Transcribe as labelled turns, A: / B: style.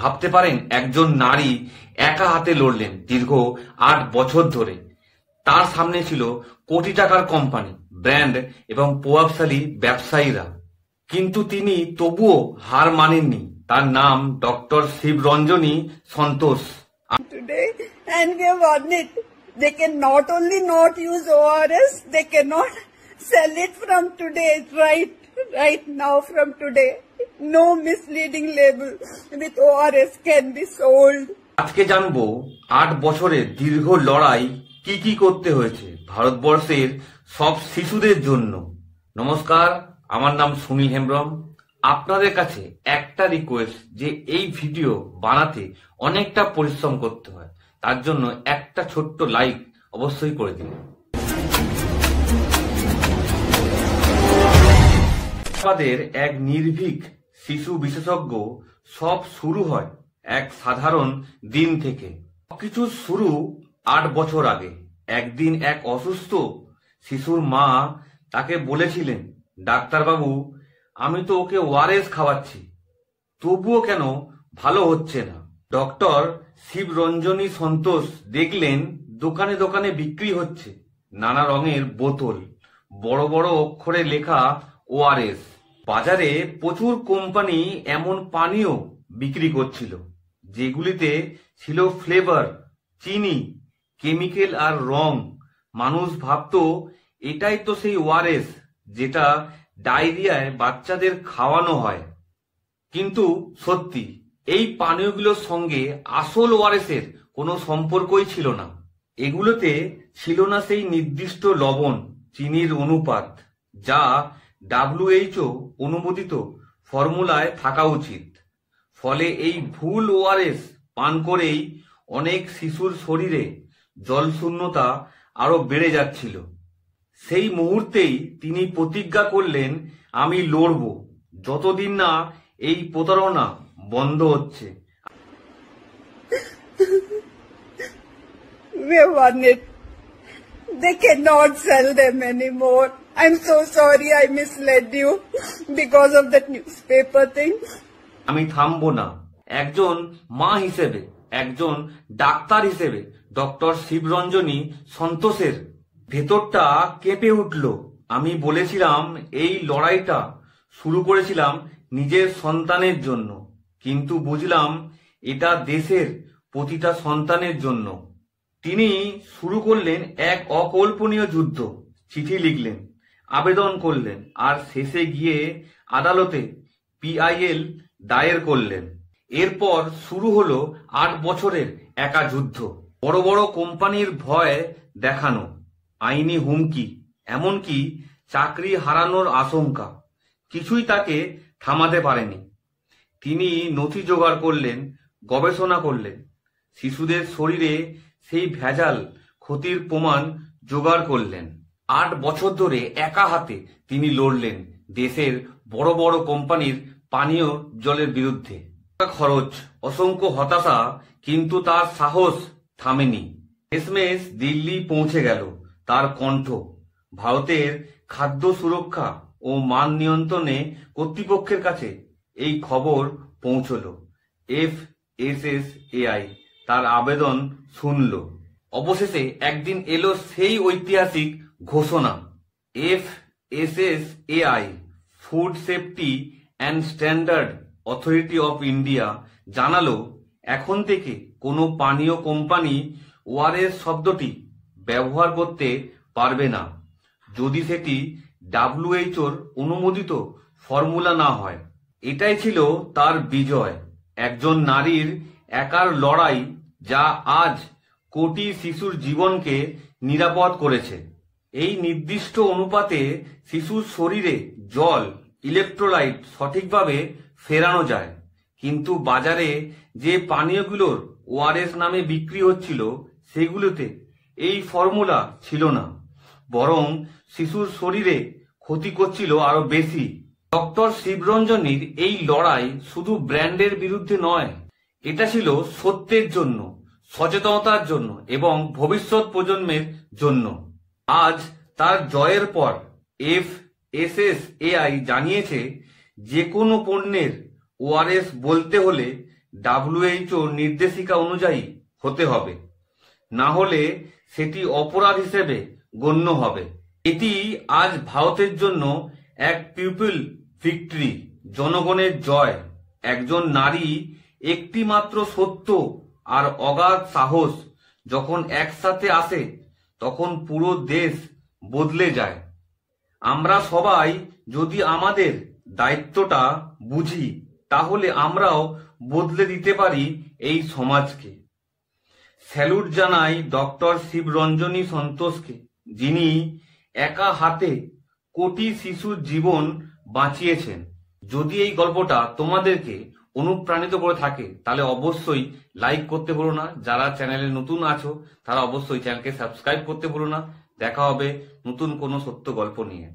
A: ভাবতে পারেন একজন নারী একা হাতে লড়লেন দীর্ঘ ৮ বছর ধরে। তার সামনে ছিল কোটি টাকার কোম্পানি, ব্র্যান্ড এবং প্রভাবশালী ব্যবসায়ীরা, কিন্তু তিনি তবুও হার মানেননি। তার নাম doctor Shivaranjani Santosh.
B: Today, and we have won it. They can not only not use ORS, they cannot sell it from today, right now from today. No misleading label with ORS can be sold.
A: আজকে জানবো ৮ বছরের দীর্ঘ লড়াই কি কি করতে হয়েছে ভারতবর্ষের সব শিশুদের জন্য। নমস্কার, আমার নাম সুনীল হেমব্রম। আপনাদের কাছে একটা রিকোয়েস্ট, যে এই ভিডিও বানাতে অনেকটা পরিশ্রম করতে হয়, তার জন্য একটা ছোট্ট লাইক অবশ্যই করে দিন। আমাদের এক নির্ভীক শিশু বিশেষজ্ঞ। সব শুরু হয় এক সাধারণ দিন থেকে। সবকিছু শুরু ৮ বছর আগে। একদিন এক অসুস্থ শিশুর মা তাকে বলেছিলেন, ডাক্তারবাবু, আমি তো ওকে ওআরএস খাওয়াচ্ছি, তবুও কেন ভালো হচ্ছে না। ডক্টর শিবরঞ্জনী সন্তোষ দেখলেন দোকানে দোকানে বিক্রি হচ্ছে নানা রঙের বোতল, বড় বড় অক্ষরে লেখা ওআরএস। বাজারে প্রচুর কোম্পানি এমন পানীয় বিক্রি করছিল যেগুলিতে ছিল ফ্লেভার, চিনি, কেমিক্যাল আর রং। মানুষ ভাবতো এটাই তো সেই ওআরএস যেটা ডায়রিয়ায় বাচ্চাদের খাওয়ানো হয়। কিন্তু সত্যি, এই পানীয়গুলোর সঙ্গে আসল ওআরএস এর কোনো সম্পর্কই ছিল না। এগুলোতে ছিল না সেই নির্দিষ্ট লবণ, চিনির অনুপাত যা WHO অনুমোদিত ফর্মুলায় থাকা উচিত। ফলে এই ভুল ওআরএস পান করেই অনেক শিশুর শরীরে জলশূন্যতা আরো বেড়ে যাচ্ছিল। সেই মুহূর্তেই তিনি প্রতিজ্ঞা করলেন, আমি লড়ব যতদিন না এই প্রতারণা বন্ধ হচ্ছে।
B: We have won it. They cannot sell them anymore. I'm so sorry I misled you because of that newspaper thing.
A: আমি থামবো না। একজন মা হিসেবে, একজন ডাক্তার হিসেবে ডক্টর শিবরঞ্জনী সন্তোষের ভেতরটা কেঁপে উঠল। আমি বলেছিলাম, এই লড়াইটা শুরু করেছিলাম নিজের সন্তানের জন্য, কিন্তু বুঝলাম এটা দেশের প্রতিটা সন্তানের জন্য। তিনি শুরু করলেন এক অকল্পনীয় যুদ্ধ। চিঠি লিখলেন, আবেদন করলেন, আর শেষে গিয়ে আদালতে PIL দায়ের করলেন। এরপর শুরু হলো ৮ বছরের একা যুদ্ধ। বড় বড় কোম্পানির ভয় দেখানো, আইনি হুমকি, এমনকি চাকরি হারানোর আশঙ্কা, কিছুই তাকে থামাতে পারেনি। তিনি নথি জোগাড় করলেন, গবেষণা করলেন, শিশুদের শরীরে সেই ভেজাল ক্ষতির প্রমাণ জোগাড় করলেন। ৮ বছর ধরে একা হাতে তিনি লড়লেন দেশের বড় বড় কোম্পানির পানীয় জলের বিরুদ্ধে। খরচ, অসংখ্য হতাশা, কিন্তু তার সাহস থামেনি। শেষমেশ দিল্লি পৌঁছে গেল তার কণ্ঠ। ভারতের খাদ্য সুরক্ষা ও মান নিয়ন্ত্রণে কর্তৃপক্ষের কাছে এই খবর পৌঁছল। FSSAI তার আবেদন শুনল। অবশেষে একদিন এলো সেই ঐতিহাসিক ঘোষণা। FSSAI, food safety and standard authority of India জানালো, এখন থেকে কোনো পানীয় কোম্পানি ওআরএস শব্দটি ব্যবহার করতে পারবে না যদি সেটি WHOর অনুমোদিত ফর্মুলা না হয়। এটাই ছিল তার বিজয়, একজন নারীর একার লড়াই যা আজ কোটি শিশুর জীবনকে নিরাপদ করেছে। এই নির্দিষ্ট অনুপাতে শিশুর শরীরে জল, ইলেকট্রোলাইট সঠিকভাবে ফেরানো যায়, কিন্তু বাজারে যে পানীয়গুলোর ওআরএস নামে বিক্রি হচ্ছিল সেগুলোতে এই ফর্মুলা ছিল না, বরং শিশুর শরীরে ক্ষতি করছিল আরো বেশি। ডক্টর শিবরঞ্জনীর এই লড়াই শুধু ব্র্যান্ডের বিরুদ্ধে নয়, এটা ছিল সত্যের জন্য, সচেতনতার জন্য এবং ভবিষ্যৎ প্রজন্মের জন্য। আজ তার জয়ের পর FSSAI জানিয়েছে, যে কোনো পণ্যের ওআরএস বলতে হলে WHO নির্দেশিকা অনুযায়ী হতে হবে, না হলে সেটি অপরাধ হিসেবে গণ্য হবে। এটি আজ ভারতের জন্য এক পিপল ভিক্টরি, জনগণের জয়। একজন নারী, একটি মাত্র সত্য আর অগাধ সাহস যখন একসাথে আসে তখন পুরো দেশ বদলে যায়। আমরা সবাই যদি আমাদের দায়িত্বটা বুঝি তাহলে আমরাও বদলে দিতে পারি এই সমাজকে। স্যালুট জানাই ডক্টর শিবরঞ্জনী সন্তোষকে, যিনি একা হাতে কোটি শিশুর জীবন বাঁচিয়েছেন। যদি এই গল্পটা তোমাদেরকে অনুপ্রাণিত করে থাকে তাহলে অবশ্যই লাইক করতে ভুলো না। যারা চ্যানেলে নতুন আছো তারা অবশ্যই চ্যানেলকে সাবস্ক্রাইব করতে ভুলো না। দেখা হবে নতুন কোনো সত্য গল্প নিয়ে।